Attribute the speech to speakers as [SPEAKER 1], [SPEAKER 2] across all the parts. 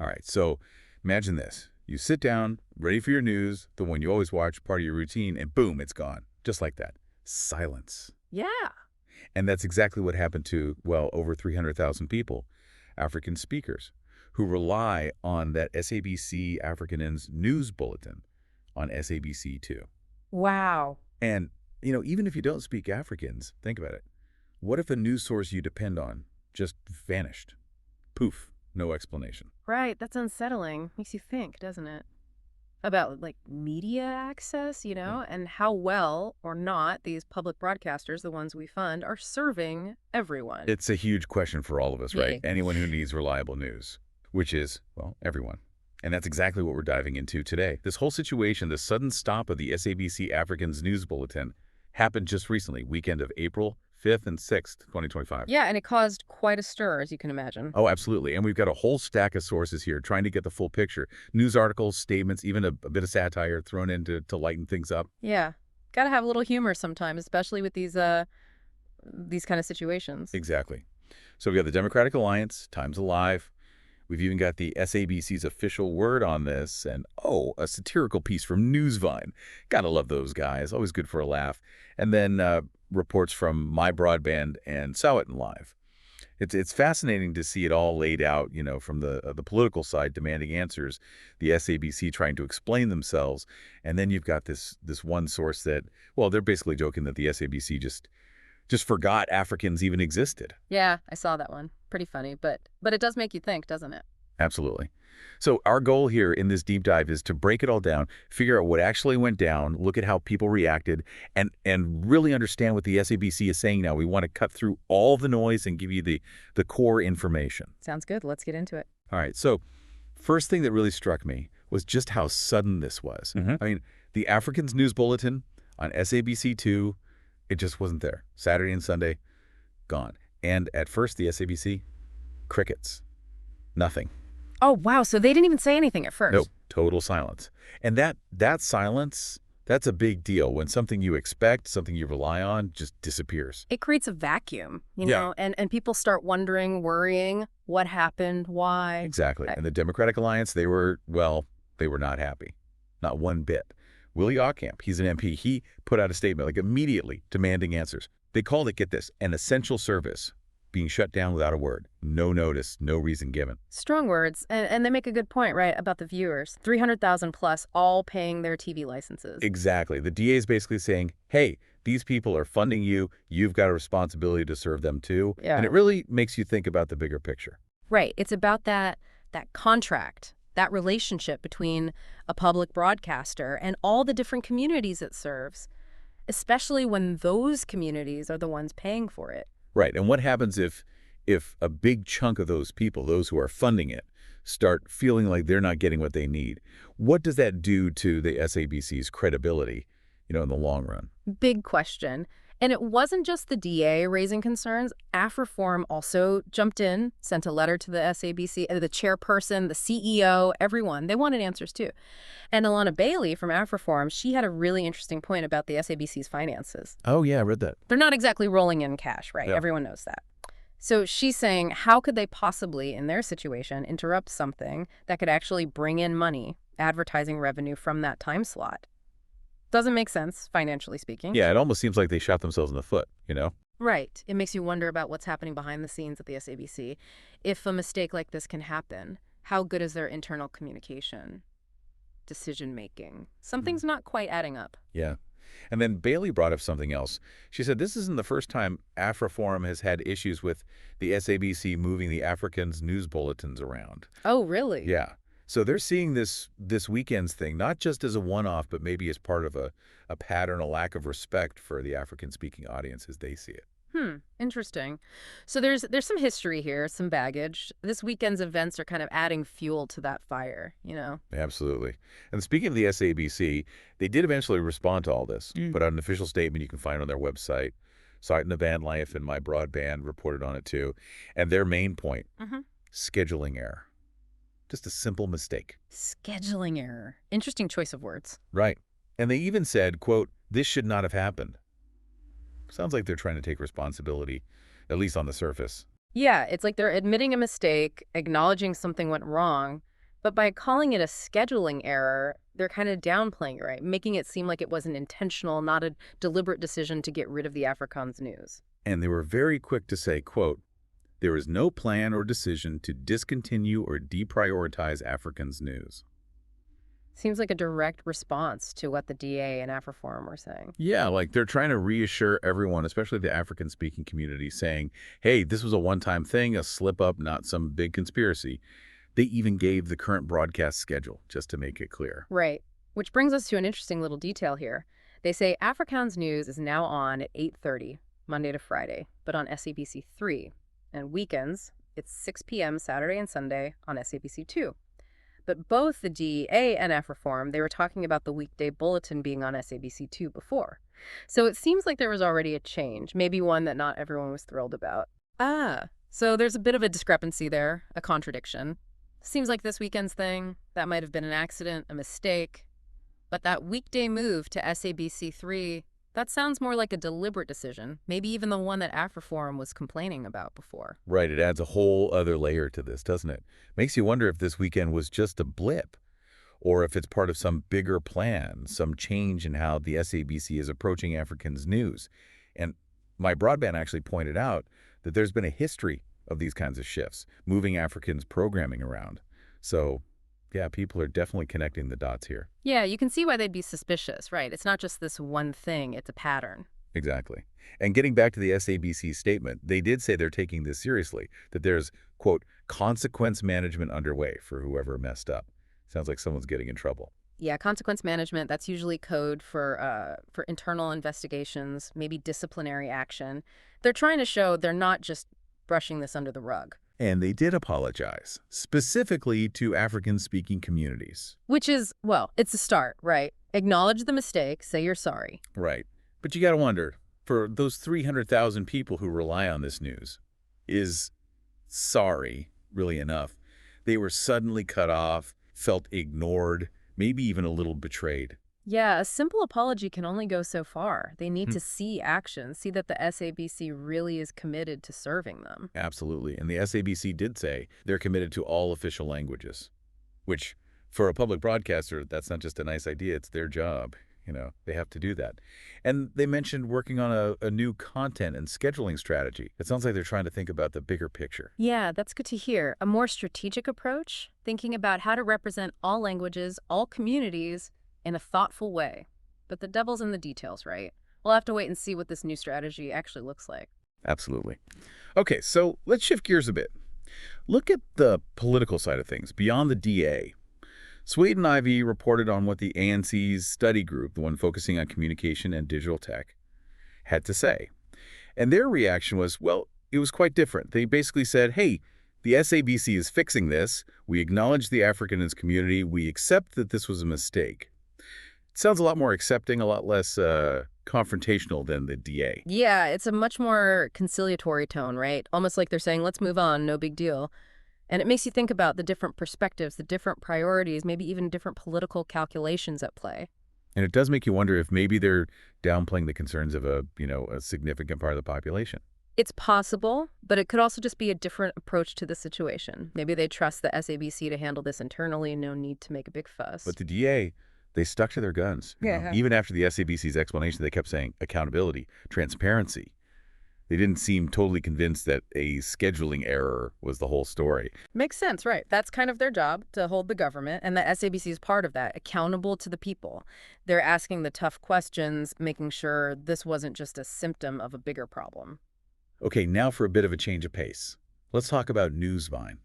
[SPEAKER 1] All right, so imagine this. You sit down, ready for your news, the one you always watch, part of your routine, and boom, it's gone. Just like that. Silence.
[SPEAKER 2] Yeah.
[SPEAKER 1] And that's exactly what happened to, well, over 300,000 people, African speakers, who rely on that SABC Afrikaners news bulletin on SABC2.
[SPEAKER 2] Wow.
[SPEAKER 1] And, even if you don't speak Afrikaans, think about it. What if a news source you depend on just vanished? Poof, no explanation.
[SPEAKER 2] Right. That's unsettling. Makes you think, doesn't it? About like media access, and how well or not these public broadcasters, the ones we fund, are serving everyone.
[SPEAKER 1] It's a huge question for all of us, right?
[SPEAKER 2] Big.
[SPEAKER 1] Anyone who needs reliable news, which is, well, everyone. And that's exactly what we're diving into today. This whole situation, the sudden stop of the SABC Africans News Bulletin, happened just recently, weekend of April 5th and 6th, 2025.
[SPEAKER 2] Yeah, and it caused quite a stir, as you can imagine.
[SPEAKER 1] Oh, absolutely. And we've got a whole stack of sources here trying to get the full picture. News articles, statements, even a bit of satire thrown in to lighten things up.
[SPEAKER 2] Yeah. Got to have a little humor sometimes, especially with these kind of situations.
[SPEAKER 1] Exactly. So we got the Democratic Alliance, Times Alive. We've even got the SABC's official word on this, and, a satirical piece from Newsvine. Gotta love those guys. Always good for a laugh. And then reports from My Broadband and Sawit and Live. It's fascinating to see it all laid out, from the political side demanding answers, the SABC trying to explain themselves, and then you've got this one source that, well, they're basically joking that the SABC just forgot Africans even existed.
[SPEAKER 2] Yeah, I saw that one. Pretty funny, but it does make you think, doesn't it?
[SPEAKER 1] Absolutely. So our goal here in this deep dive is to break it all down, figure out what actually went down, look at how people reacted, and really understand what the SABC is saying now. We want to cut through all the noise and give you the core information.
[SPEAKER 2] Sounds good. Let's get into it.
[SPEAKER 1] All right. So first thing that really struck me was just how sudden this was. I mean, the Africans News Bulletin on SABC2, it just wasn't there. Saturday and Sunday, gone. And at first, the SABC, crickets. Nothing.
[SPEAKER 2] Oh, wow. So they didn't even say anything at first.
[SPEAKER 1] Nope. Total silence. And that silence, that's a big deal. When something you expect, something you rely on, just disappears.
[SPEAKER 2] It creates a vacuum, know, and people start wondering, worrying, what happened, why.
[SPEAKER 1] Exactly. And the Democratic Alliance, they were not happy. Not one bit. Willie Ocamp, he's an MP, he put out a statement, like immediately demanding answers. They called it, get this, an essential service being shut down without a word. No notice, no reason given.
[SPEAKER 2] Strong words. And they make a good point, right, about the viewers. 300,000 plus all paying their TV licenses.
[SPEAKER 1] Exactly. The DA is basically saying, hey, these people are funding you. You've got a responsibility to serve them too.
[SPEAKER 2] Yeah.
[SPEAKER 1] And it really makes you think about the bigger picture.
[SPEAKER 2] Right. It's about that contract, that relationship between a public broadcaster and all the different communities it serves, especially when those communities are the ones paying for it.
[SPEAKER 1] Right. And what happens if a big chunk of those people, those who are funding it, start feeling like they're not getting what they need? What does that do to the SABC's credibility, in the long run?
[SPEAKER 2] Big question. And it wasn't just the DA raising concerns. Afriforum also jumped in, sent a letter to the SABC, the chairperson, the CEO, everyone. They wanted answers too. And Alana Bailey from Afriforum, she had a really interesting point about the SABC's finances.
[SPEAKER 1] Oh, yeah, I read that.
[SPEAKER 2] They're not exactly rolling in cash, right?
[SPEAKER 1] Yeah.
[SPEAKER 2] Everyone knows that. So she's saying, how could they possibly, in their situation, interrupt something that could actually bring in money, advertising revenue from that time slot? Doesn't make sense, financially speaking.
[SPEAKER 1] Yeah, it almost seems like they shot themselves in the foot,
[SPEAKER 2] Right. It makes you wonder about what's happening behind the scenes at the SABC. If a mistake like this can happen, how good is their internal communication, decision-making? Something's not quite adding up.
[SPEAKER 1] Yeah. And then Bailey brought up something else. She said this isn't the first time Afriforum has had issues with the SABC moving the Africans news bulletins around.
[SPEAKER 2] Oh, really?
[SPEAKER 1] Yeah. So they're seeing this weekend's thing not just as a one-off, but maybe as part of a pattern, a lack of respect for the African-speaking audience as they see it.
[SPEAKER 2] Interesting. So there's some history here, some baggage. This weekend's events are kind of adding fuel to that fire,
[SPEAKER 1] Absolutely. And speaking of the SABC, they did eventually respond to all this, put out an official statement you can find on their website. Saw it in the van life, and My Broadband reported on it too. And their main point, scheduling error. Just a simple mistake.
[SPEAKER 2] Scheduling error. Interesting choice of words.
[SPEAKER 1] Right. And they even said, quote, this should not have happened. Sounds like they're trying to take responsibility, at least on the surface.
[SPEAKER 2] Yeah, it's like they're admitting a mistake, acknowledging something went wrong, But by calling it a scheduling error, they're kind of downplaying it, right? Making it seem like it was an intentional, not a deliberate decision to get rid of the Afrikaans news.
[SPEAKER 1] And they were very quick to say, quote, "There is no plan or decision to discontinue or deprioritize Afrikaans news."
[SPEAKER 2] Seems like a direct response to what the DA and Afriforum were saying.
[SPEAKER 1] Yeah, like they're trying to reassure everyone, especially the African-speaking community, saying, hey, this was a one-time thing, a slip-up, not some big conspiracy. They even gave the current broadcast schedule, just to make it clear.
[SPEAKER 2] Right. Which brings us to an interesting little detail here. They say Afrikaans news is now on at 8:30, Monday to Friday, but on SABC 3. And weekends, it's 6 p.m. Saturday and Sunday on SABC 2. But both the DEA and Afriforum, they were talking about the weekday bulletin being on SABC 2 before. So it seems like there was already a change, maybe one that not everyone was thrilled about. So there's a bit of a discrepancy there, a contradiction. Seems like this weekend's thing, that might have been an accident, a mistake. But that weekday move to SABC 3, that sounds more like a deliberate decision, maybe even the one that Afriforum was complaining about before.
[SPEAKER 1] Right, it adds a whole other layer to this, doesn't it? Makes you wonder if this weekend was just a blip, or if it's part of some bigger plan, some change in how the SABC is approaching Africans' news. And my broadband actually pointed out that there's been a history of these kinds of shifts, moving Africans' programming around. So, yeah, people are definitely connecting the dots here.
[SPEAKER 2] Yeah, you can see why they'd be suspicious, right? It's not just this one thing, it's a pattern.
[SPEAKER 1] Exactly. And getting back to the SABC statement, they did say they're taking this seriously, that there's, quote, consequence management underway for whoever messed up. Sounds like someone's getting in trouble.
[SPEAKER 2] Yeah, consequence management, that's usually code for internal investigations, maybe disciplinary action. They're trying to show they're not just brushing this under the rug.
[SPEAKER 1] And they did apologize, specifically to African-speaking communities.
[SPEAKER 2] Which is, well, it's a start, right? Acknowledge the mistake, say you're sorry.
[SPEAKER 1] Right. But you got to wonder, for those 300,000 people who rely on this news, is sorry really enough? They were suddenly cut off, felt ignored, maybe even a little betrayed.
[SPEAKER 2] Yeah, a simple apology can only go so far. They need to see action, see that the SABC really is committed to serving them.
[SPEAKER 1] Absolutely. And the SABC did say they're committed to all official languages, which for a public broadcaster, that's not just a nice idea. It's their job. You know, they have to do that. And they mentioned working on a new content and scheduling strategy. It sounds like they're trying to think about the bigger picture.
[SPEAKER 2] Yeah, that's good to hear. A more strategic approach, thinking about how to represent all languages, all communities, in a thoughtful way. But the devil's in the details, right? We'll have to wait and see what this new strategy actually looks like.
[SPEAKER 1] Absolutely. Okay, so let's shift gears a bit. Look at the political side of things, beyond the DA. Swade and Ivy reported on what the ANC's study group, the one focusing on communication and digital tech, had to say. And their reaction was, well, it was quite different. They basically said, hey, the SABC is fixing this. We acknowledge the Afrikaans community. We accept that this was a mistake. It sounds a lot more accepting, a lot less confrontational than the DA.
[SPEAKER 2] Yeah, it's a much more conciliatory tone, right? Almost like they're saying, let's move on, no big deal. And it makes you think about the different perspectives, the different priorities, maybe even different political calculations at play.
[SPEAKER 1] And it does make you wonder if maybe they're downplaying the concerns of a significant part of the population.
[SPEAKER 2] It's possible, but it could also just be a different approach to the situation. Maybe they trust the SABC to handle this internally, no need to make a big fuss.
[SPEAKER 1] But the DA, they stuck to their guns. You know? Even after the SABC's explanation, they kept saying accountability, transparency. They didn't seem totally convinced that a scheduling error was the whole story.
[SPEAKER 2] Makes sense, right? That's kind of their job, to hold the government, and the SABC is part of that, accountable to the people. They're asking the tough questions, making sure this wasn't just a symptom of a bigger problem.
[SPEAKER 1] Okay, now for a bit of a change of pace. Let's talk about Newsvine.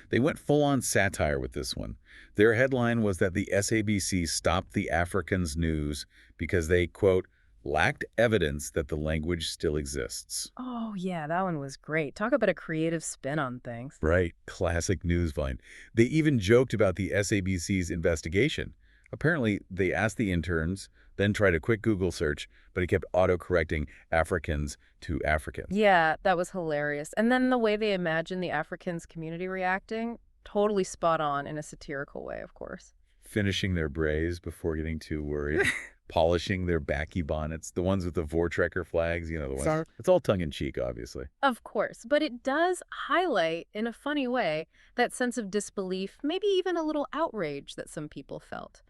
[SPEAKER 1] They went full-on satire with this one. Their headline was that the SABC stopped the Afrikaans news because they, quote, lacked evidence that the language still exists.
[SPEAKER 2] Oh, yeah, that one was great. Talk about a creative spin on things.
[SPEAKER 1] Right, classic Newsvine. They even joked about the SABC's investigation. Apparently, they asked the interns, then tried a quick Google search, but it kept auto-correcting Africans to Africans.
[SPEAKER 2] Yeah, that was hilarious. And then the way they imagined the Afrikaans community reacting, totally spot on in a satirical way, of course.
[SPEAKER 1] Finishing their braise before getting too worried. polishing their backy bonnets, the ones with the Voortrekker flags, the ones. It's all tongue-in-cheek, obviously.
[SPEAKER 2] Of course, but it does highlight, in a funny way, that sense of disbelief, maybe even a little outrage that some people felt.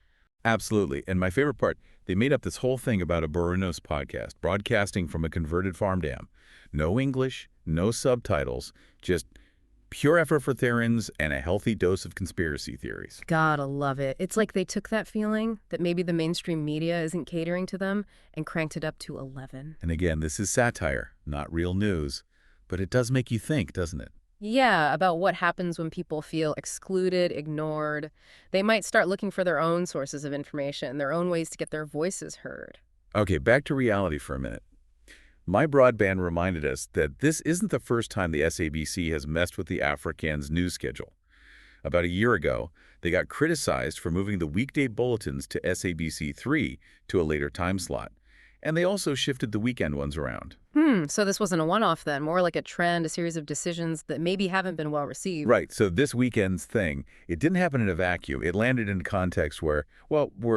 [SPEAKER 1] Absolutely. And my favorite part, they made up this whole thing about a Nuus podcast, broadcasting from a converted farm dam. No English, no subtitles, just pure effort for therins and a healthy dose of conspiracy theories.
[SPEAKER 2] Gotta love it. It's like they took that feeling that maybe the mainstream media isn't catering to them and cranked it up to 11.
[SPEAKER 1] And again, this is satire, not real news. But it does make you think, doesn't it?
[SPEAKER 2] Yeah, about what happens when people feel excluded, ignored. They might start looking for their own sources of information, their own ways to get their voices heard.
[SPEAKER 1] Okay, back to reality for a minute. My broadband reminded us that this isn't the first time the SABC has messed with the Afrikaans news schedule. About a year ago, they got criticized for moving the weekday bulletins to SABC 3 to a later time slot. And they also shifted the weekend ones around.
[SPEAKER 2] So this wasn't a one-off then, more like a trend, a series of decisions that maybe haven't been well received.
[SPEAKER 1] Right, so this weekend's thing, it didn't happen in a vacuum. It landed in a context where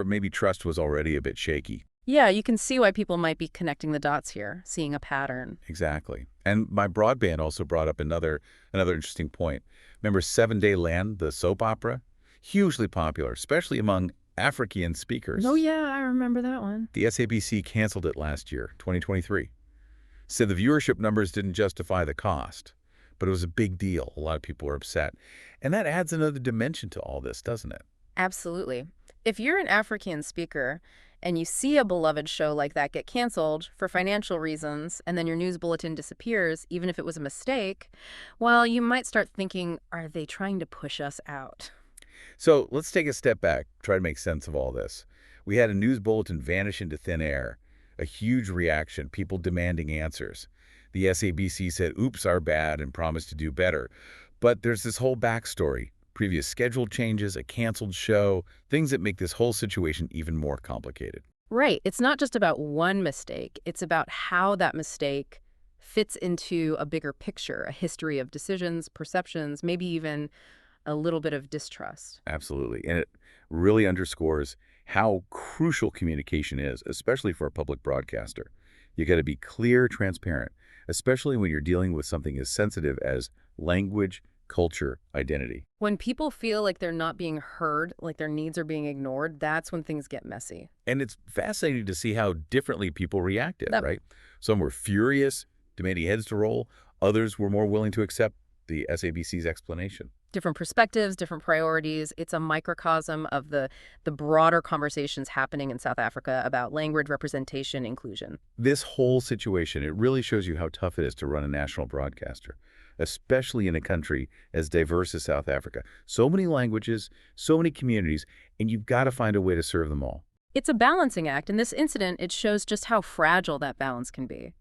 [SPEAKER 1] maybe trust was already a bit shaky.
[SPEAKER 2] Yeah, you can see why people might be connecting the dots here, seeing a pattern.
[SPEAKER 1] Exactly. And my broadband also brought up another interesting point. Remember 7-Day Land, the soap opera? Hugely popular, especially among African speakers.
[SPEAKER 2] Oh yeah, I remember that one.
[SPEAKER 1] The SABC canceled it last year, 2023. Said the viewership numbers didn't justify the cost, but it was a big deal. A lot of people were upset. And that adds another dimension to all this, doesn't it?
[SPEAKER 2] Absolutely. If you're an African speaker and you see a beloved show like that get canceled for financial reasons, and then your news bulletin disappears, even if it was a mistake, well, you might start thinking, are they trying to push us out?
[SPEAKER 1] So let's take a step back, try to make sense of all this. We had a news bulletin vanish into thin air, a huge reaction, people demanding answers. The SABC said, oops, our bad, and promised to do better. But there's this whole backstory, previous schedule changes, a canceled show, things that make this whole situation even more complicated.
[SPEAKER 2] Right. It's not just about one mistake. It's about how that mistake fits into a bigger picture, a history of decisions, perceptions, maybe even a little bit of distrust.
[SPEAKER 1] Absolutely. And it really underscores how crucial communication is, especially for a public broadcaster. You got to be clear, transparent, especially when you're dealing with something as sensitive as language, culture, identity.
[SPEAKER 2] When people feel like they're not being heard, like their needs are being ignored, that's when things get messy.
[SPEAKER 1] And it's fascinating to see how differently people reacted, right? Some were furious, demanding heads to roll. Others were more willing to accept the SABC's explanation.
[SPEAKER 2] Different perspectives, different priorities. It's a microcosm of the broader conversations happening in South Africa about language representation, inclusion.
[SPEAKER 1] This whole situation, it really shows you how tough it is to run a national broadcaster, especially in a country as diverse as South Africa. So many languages, so many communities, and you've got to find a way to serve them all.
[SPEAKER 2] It's a balancing act. In this incident, it shows just how fragile that balance can be.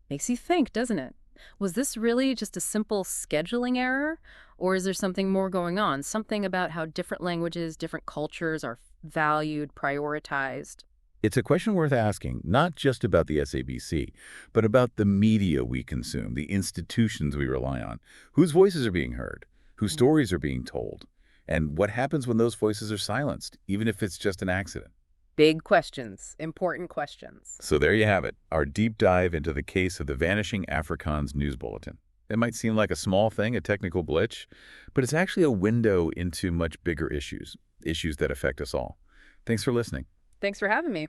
[SPEAKER 2] Makes you think, doesn't it? Was this really just a simple scheduling error? Or is there something more going on? Something about how different languages, different cultures are valued, prioritized?
[SPEAKER 1] It's a question worth asking, not just about the SABC, but about the media we consume, the institutions we rely on, whose voices are being heard, whose stories are being told, and what happens when those voices are silenced, even if it's just an accident.
[SPEAKER 2] Big questions, important questions.
[SPEAKER 1] So there you have it, our deep dive into the case of the vanishing Afrikaans news bulletin. It might seem like a small thing, a technical glitch, but it's actually a window into much bigger issues that affect us all. Thanks for listening.
[SPEAKER 2] Thanks for having me.